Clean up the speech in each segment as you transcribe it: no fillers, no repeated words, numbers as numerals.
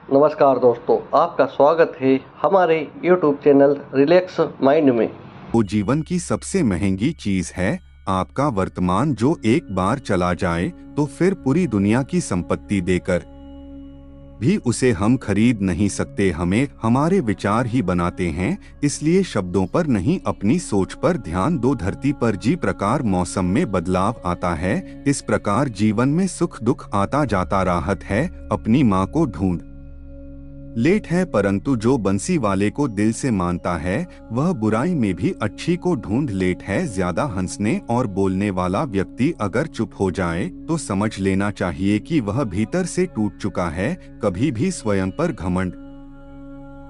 नमस्कार दोस्तों, आपका स्वागत है हमारे YouTube चैनल रिलैक्स माइंड में। वो जीवन की सबसे महंगी चीज है आपका वर्तमान, जो एक बार चला जाए तो फिर पूरी दुनिया की संपत्ति देकर भी उसे हम खरीद नहीं सकते। हमें हमारे विचार ही बनाते हैं, इसलिए शब्दों पर नहीं अपनी सोच पर ध्यान दो। धरती पर जी प्रकार मौसम में बदलाव आता है, इस प्रकार जीवन में सुख दुख आता जाता। राहत है अपनी माँ को ढूंढ लेट है, परंतु जो बंसी वाले को दिल से मानता है वह बुराई में भी अच्छी को ढूंढ लेट है। ज्यादा हंसने और बोलने वाला व्यक्ति अगर चुप हो जाए तो समझ लेना चाहिए कि वह भीतर से टूट चुका है। कभी भी स्वयं पर घमंड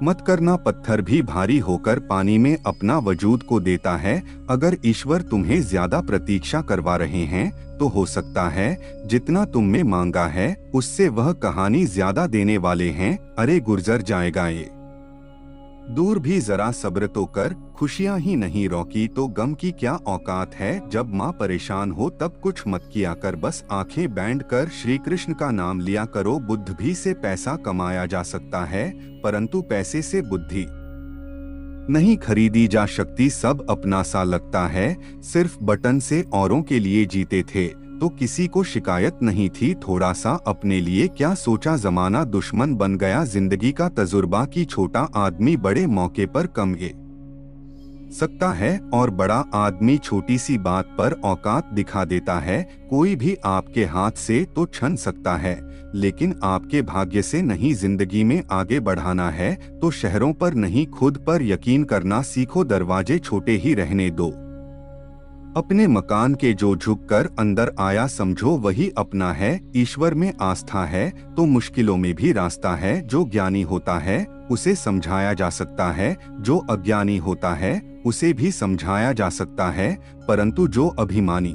मत करना, पत्थर भी भारी होकर पानी में अपना वजूद को देता है। अगर ईश्वर तुम्हें ज्यादा प्रतीक्षा करवा रहे हैं तो हो सकता है जितना तुमने मांगा है उससे वह कहानी ज्यादा देने वाले हैं। अरे गुजर जाएगा ये दूर भी, जरा सब्र तो कर। खुशियां ही नहीं रोकी तो गम की क्या औकात है। जब माँ परेशान हो तब कुछ मत किया कर, बस आंखें बैंड कर श्री कृष्ण का नाम लिया करो। बुद्ध भी से पैसा कमाया जा सकता है, परंतु पैसे से बुद्धि नहीं खरीदी जा सकती। सब अपना सा लगता है, सिर्फ बटन से औरों के लिए जीते थे तो किसी को शिकायत नहीं थी। थोड़ा सा अपने लिए क्या सोचा, जमाना दुश्मन बन गया। जिंदगी का तजुर्बा की छोटा आदमी बड़े मौके पर कम गे सकता है और बड़ा आदमी छोटी सी बात पर औकात दिखा देता है। कोई भी आपके हाथ से तो छन सकता है, लेकिन आपके भाग्य से नहीं। जिंदगी में आगे बढ़ाना है तो शहरों पर नहीं खुद पर यकीन करना सीखो। दरवाजे छोटे ही रहने दो, अपने मकान के जो झुक कर अंदर आया समझो वही अपना है। ईश्वर में आस्था है तो मुश्किलों में भी रास्ता है। जो ज्ञानी होता है उसे समझाया जा सकता है, जो अज्ञानी होता है उसे भी समझाया जा सकता है, परंतु जो अभिमानी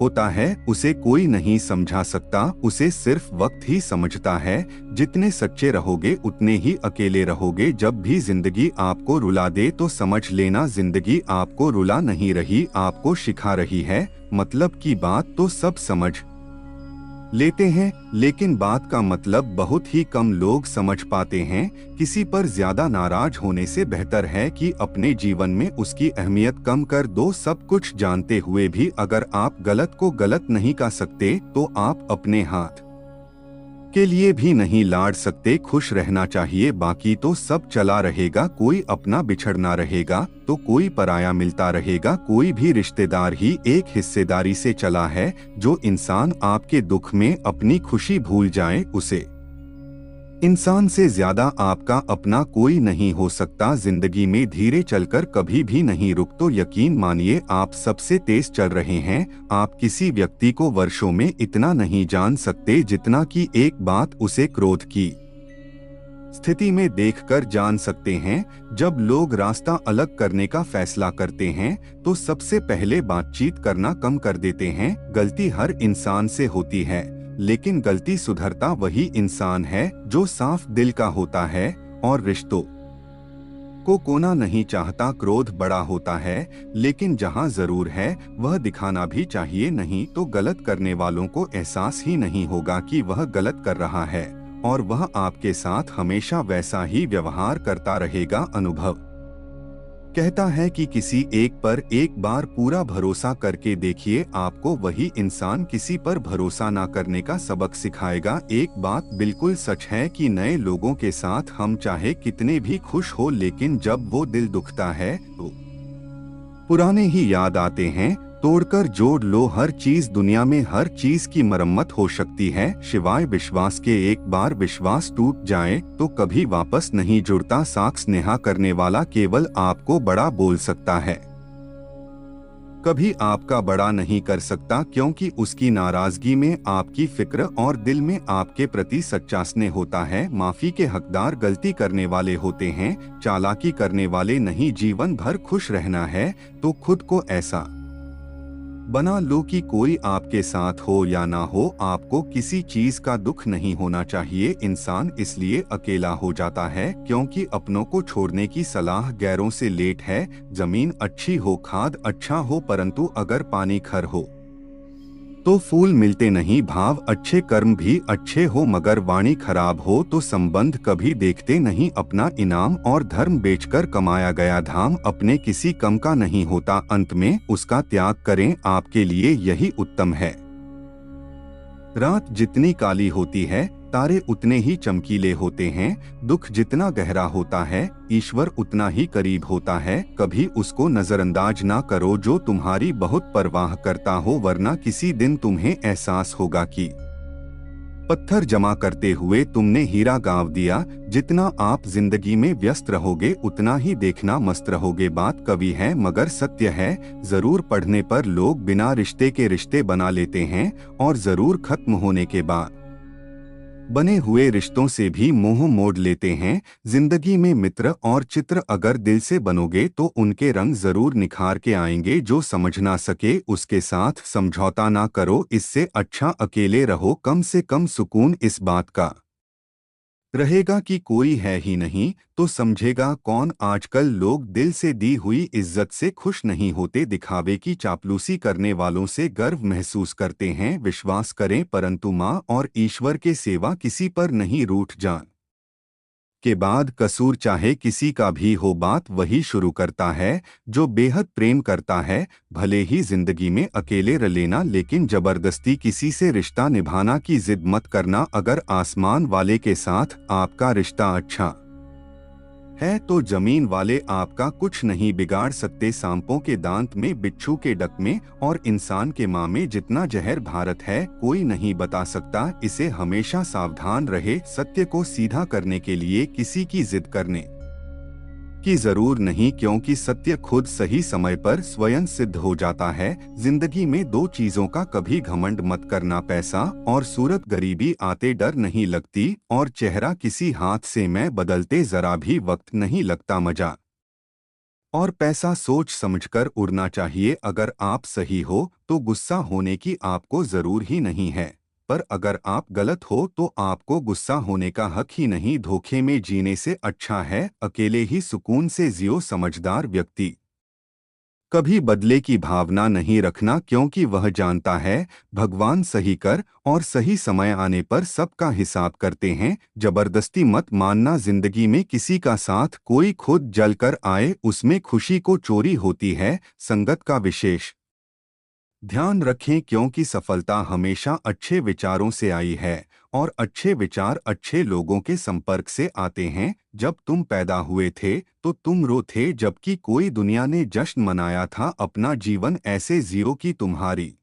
होता है उसे कोई नहीं समझा सकता। उसे सिर्फ वक्त ही समझता है। जितने सच्चे रहोगे उतने ही अकेले रहोगे। जब भी जिंदगी आपको रुला दे तो समझ लेना जिंदगी आपको रुला नहीं रही, आपको सिखा रही है। मतलब की बात तो सब समझ लेते हैं, लेकिन बात का मतलब बहुत ही कम लोग समझ पाते हैं। किसी पर ज्यादा नाराज होने से बेहतर है कि अपने जीवन में उसकी अहमियत कम कर दो। सब कुछ जानते हुए भी अगर आप गलत को गलत नहीं कर सकते तो आप अपने हाथ के लिए भी नहीं लाड़ सकते। खुश रहना चाहिए, बाकी तो सब चला रहेगा। कोई अपना बिछड़ना रहेगा तो कोई पराया मिलता रहेगा। कोई भी रिश्तेदार ही एक हिस्सेदारी से चला है। जो इंसान आपके दुख में अपनी खुशी भूल जाए उसे इंसान से ज्यादा आपका अपना कोई नहीं हो सकता। जिंदगी में धीरे चलकर कभी भी नहीं रुक तो यकीन मानिए आप सबसे तेज चल रहे हैं। आप किसी व्यक्ति को वर्षों में इतना नहीं जान सकते जितना कि एक बात उसे क्रोध की स्थिति में देखकर जान सकते हैं। जब लोग रास्ता अलग करने का फैसला करते हैं तो सबसे पहले बातचीत करना कम कर देते हैं। गलती हर इंसान से होती है, लेकिन गलती सुधरता वही इंसान है जो साफ दिल का होता है और रिश्तों को कोना नहीं चाहता। क्रोध बड़ा होता है, लेकिन जहां जरूर है वह दिखाना भी चाहिए, नहीं तो गलत करने वालों को एहसास ही नहीं होगा कि वह गलत कर रहा है और वह आपके साथ हमेशा वैसा ही व्यवहार करता रहेगा। अनुभव कहता है कि किसी एक पर एक बार पूरा भरोसा करके देखिए, आपको वही इंसान किसी पर भरोसा ना करने का सबक सिखाएगा। एक बात बिल्कुल सच है कि नए लोगों के साथ हम चाहे कितने भी खुश हो, लेकिन जब वो दिल दुखता है तो पुराने ही याद आते हैं। तोड़कर जोड़ लो हर चीज, दुनिया में हर चीज की मरम्मत हो सकती है शिवाय विश्वास के। एक बार विश्वास टूट जाए तो कभी वापस नहीं जुड़ता। साख स्नेहा करने वाला केवल आपको बड़ा बोल सकता है, कभी आपका बड़ा नहीं कर सकता, क्योंकि उसकी नाराजगी में आपकी फिक्र और दिल में आपके प्रति सच्चा स्नेह होता है। माफी के हकदार गलती करने वाले होते हैं, चालाकी करने वाले नहीं। जीवन भर खुश रहना है तो खुद को ऐसा बना लो कि कोई आपके साथ हो या ना हो, आपको किसी चीज का दुख नहीं होना चाहिए। इंसान इसलिए अकेला हो जाता है क्योंकि अपनों को छोड़ने की सलाह गैरों से लेट है। जमीन अच्छी हो, खाद अच्छा हो, परंतु अगर पानी खर हो तो फूल मिलते नहीं। भाव अच्छे कर्म भी अच्छे हो मगर वाणी खराब हो तो संबंध कभी देखते नहीं। अपना इनाम और धर्म बेचकर कमाया गया धाम अपने किसी कम का नहीं होता। अंत में उसका त्याग करें, आपके लिए यही उत्तम है। रात जितनी काली होती है तारे उतने ही चमकीले होते हैं। दुख जितना गहरा होता है ईश्वर उतना ही करीब होता है। कभी उसको नजरअंदाज ना करो जो तुम्हारी बहुत परवाह करता हो, वरना किसी दिन तुम्हें एहसास होगा कि पत्थर जमा करते हुए तुमने हीरा गांव दिया। जितना आप जिंदगी में व्यस्त रहोगे उतना ही देखना मस्त रहोगे। बात कवि है मगर सत्य है। जरूर पढ़ने पर लोग बिना रिश्ते के रिश्ते बना लेते हैं और जरूर खत्म होने के बाद बने हुए रिश्तों से भी मोह मोड़ लेते हैं। जिंदगी में मित्र और चित्र अगर दिल से बनोगे तो उनके रंग जरूर निखार के आएंगे। जो समझ ना सके उसके साथ समझौता ना करो, इससे अच्छा अकेले रहो। कम से कम सुकून इस बात का रहेगा कि कोई है ही नहीं तो समझेगा कौन। आजकल लोग दिल से दी हुई इज्जत से खुश नहीं होते, दिखावे की चापलूसी करने वालों से गर्व महसूस करते हैं। विश्वास करें परंतु माँ और ईश्वर के सेवा किसी पर नहीं रूठ जान के बाद कसूर चाहे किसी का भी हो, बात वही शुरू करता है जो बेहद प्रेम करता है। भले ही जिंदगी में अकेले रह लेना लेकिन जबरदस्ती किसी से रिश्ता निभाना की जिद मत करना। अगर आसमान वाले के साथ आपका रिश्ता अच्छा है तो जमीन वाले आपका कुछ नहीं बिगाड़ सकते। सांपों के दांत में, बिच्छू के डक में और इंसान के माँ में जितना जहर भारत है कोई नहीं बता सकता। इसे हमेशा सावधान रहे। सत्य को सीधा करने के लिए किसी की जिद करने की जरूर नहीं, क्योंकि सत्य खुद सही समय पर स्वयं सिद्ध हो जाता है। जिंदगी में दो चीजों का कभी घमंड मत करना, पैसा और सूरत। गरीबी आते डर नहीं लगती और चेहरा किसी हाथ से मैं बदलते जरा भी वक्त नहीं लगता। मजा और पैसा सोच समझकर उड़ना चाहिए। अगर आप सही हो तो गुस्सा होने की आपको जरूर ही नहीं है, पर अगर आप गलत हो तो आपको गुस्सा होने का हक ही नहीं। धोखे में जीने से अच्छा है अकेले ही सुकून से जियो। समझदार व्यक्ति कभी बदले की भावना नहीं रखना, क्योंकि वह जानता है भगवान सही कर और सही समय आने पर सबका हिसाब करते हैं। जबरदस्ती मत मानना। जिंदगी में किसी का साथ कोई खुद जल कर आए उसमें खुशी को चोरी होती है। संगत का विशेष ध्यान रखें, क्योंकि सफलता हमेशा अच्छे विचारों से आई है और अच्छे विचार अच्छे लोगों के संपर्क से आते हैं। जब तुम पैदा हुए थे तो तुम रो थे, जबकि कोई दुनिया ने जश्न मनाया था। अपना जीवन ऐसे जियो कि तुम्हारी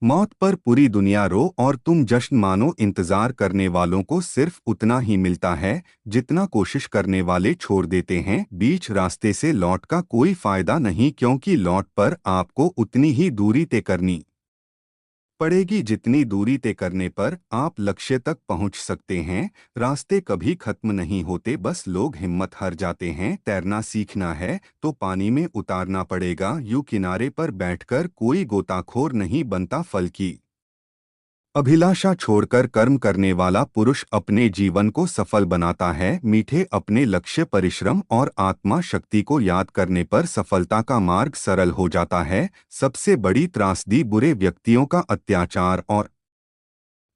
मौत पर पूरी दुनिया रो और तुम जश्न मानो। इंतजार करने वालों को सिर्फ उतना ही मिलता है जितना कोशिश करने वाले छोड़ देते हैं। बीच रास्ते से लौट का कोई फायदा नहीं, क्योंकि लौट पर आपको उतनी ही दूरी तय करनी पड़ेगी जितनी दूरी तय करने पर आप लक्ष्य तक पहुंच सकते हैं। रास्ते कभी खत्म नहीं होते, बस लोग हिम्मत हार जाते हैं। तैरना सीखना है तो पानी में उतारना पड़ेगा। यूं किनारे पर बैठकर कोई गोताखोर नहीं बनता। फल की अभिलाषा छोड़कर कर्म करने वाला पुरुष अपने जीवन को सफल बनाता है। मीठे अपने लक्ष्य, परिश्रम और आत्मा शक्ति को याद करने पर सफलता का मार्ग सरल हो जाता है। सबसे बड़ी त्रासदी बुरे व्यक्तियों का अत्याचार और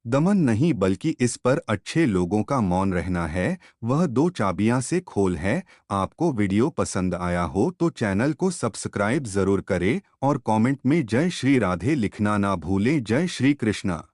दमन नहीं, बल्कि इस पर अच्छे लोगों का मौन रहना है। वह दो चाबियां से खोल है। आपको वीडियो पसंद आया हो तो चैनल को सब्सक्राइब जरूर करें और कमेंट में जय श्री राधे लिखना ना भूलें। जय श्री कृष्णा।